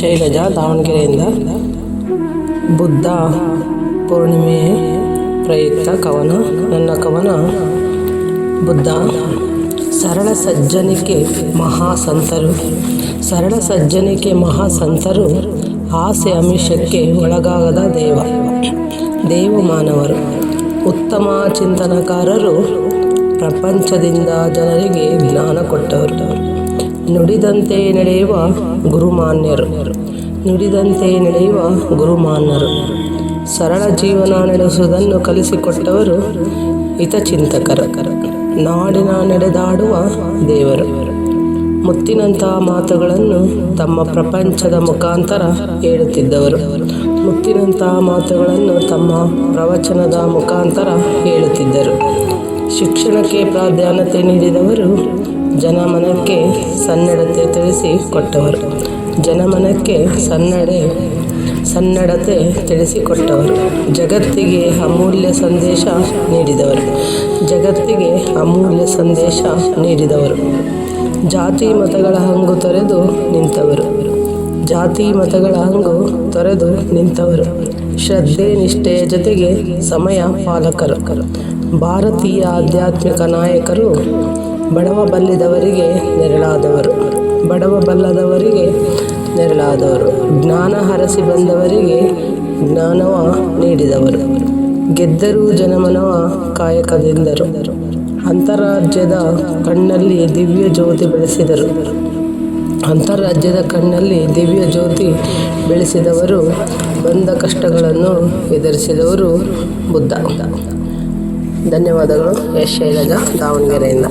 ಶೈಲಜಾ ದಾವಣಗೆರೆಯಿಂದ. ಬುದ್ಧ ಪೂರ್ಣಿಮೆ ಪ್ರಯುಕ್ತ ಕವನ. ನನ್ನ ಕವನ ಬುದ್ಧ. ಸರಳ ಸಜ್ಜನಿಕೆ ಮಹಾಸಂತರು, ಸರಳ ಸಜ್ಜನಿಕೆ ಮಹಾಸಂತರು, ಆಸೆ ಆಮಿಷಕ್ಕೆ ಒಳಗಾಗದ ದೇವಮಾನವರು, ಉತ್ತಮ ಚಿಂತನಕಾರರು, ಪ್ರಪಂಚದಿಂದ ಜನರಿಗೆ ಜ್ಞಾನ ಕೊಟ್ಟವರು, ನುಡಿದಂತೆ ನಡೆಯುವ ಗುರುಮಾನ್ಯರು, ನುಡಿದಂತೆ ನಡೆಯುವ ಗುರುಮಾನ್ಯರು, ಸರಳ ಜೀವನ ನಡೆಸುವುದನ್ನು ಕಲಿಸಿಕೊಟ್ಟವರು, ಹಿತಚಿಂತಕರು, ನಾಡಿನ ನಡೆದಾಡುವ ದೇವರು, ಮುತ್ತಿನಂಥ ಮಾತುಗಳನ್ನು ತಮ್ಮ ಪ್ರಪಂಚದ ಮುಖಾಂತರ ಹೇಳುತ್ತಿದ್ದವರು, ಮುತ್ತಿನಂಥ ಮಾತುಗಳನ್ನು ತಮ್ಮ ಪ್ರವಚನದ ಮುಖಾಂತರ ಹೇಳುತ್ತಿದ್ದರು. ಶಿಕ್ಷಣಕ್ಕೆ ಪ್ರಾಧಾನ್ಯತೆ ನೀಡಿದವರು, ಜನಮನಕ್ಕೆ ಸನ್ನಡತೆ ತಿಳಿಸಿಕೊಟ್ಟವರು, ಜನಮನಕ್ಕೆ ಸನ್ನಡತೆ ತಿಳಿಸಿಕೊಟ್ಟವರು, ಜಗತ್ತಿಗೆ ಅಮೂಲ್ಯ ಸಂದೇಶ ನೀಡಿದವರು, ಜಗತ್ತಿಗೆ ಅಮೂಲ್ಯ ಸಂದೇಶ ನೀಡಿದವರು, ಜಾತಿ ಮತಗಳ ಹಂಗು ತೊರೆದು ನಿಂತವರು, ಜಾತಿ ಮತಗಳ ಹಂಗು ತೊರೆದು ನಿಂತವರು, ಶ್ರದ್ಧೆ ನಿಷ್ಠೆಯ ಜೊತೆಗೆ ಸಮಯ ಪಾಲಕರು, ಭಾರತೀಯ ಆಧ್ಯಾತ್ಮಿಕ ನಾಯಕರು, ಬಡವ ಬಲ್ಲಿದವರಿಗೆ ನೆರಳಾದವರು, ಬಡವ ಬಲ್ಲದವರಿಗೆ ನೆರಳಾದವರು, ಜ್ಞಾನ ಹರಸಿ ಬಂದವರಿಗೆ ಜ್ಞಾನವ ನೀಡಿದವರು, ಗೆದ್ದರು ಜನಮನವ ಕಾಯಕದಿಂದರು, ಅಂತಾರಾಜ್ಯದ ಕಣ್ಣಲ್ಲಿ ದಿವ್ಯ ಜ್ಯೋತಿ ಬೆಳೆಸಿದರು, ಅಂತಾರಾಜ್ಯದ ಕಣ್ಣಲ್ಲಿ ದಿವ್ಯ ಜ್ಯೋತಿ ಬೆಳೆಸಿದವರು, ಬಂದ ಕಷ್ಟಗಳನ್ನು ಎದುರಿಸಿದವರು ಬುದ್ಧ. ಧನ್ಯವಾದಗಳು. ಎಸ್ ಶೈಲಜಾ ದಾವಣಗೆರೆಯಿಂದ.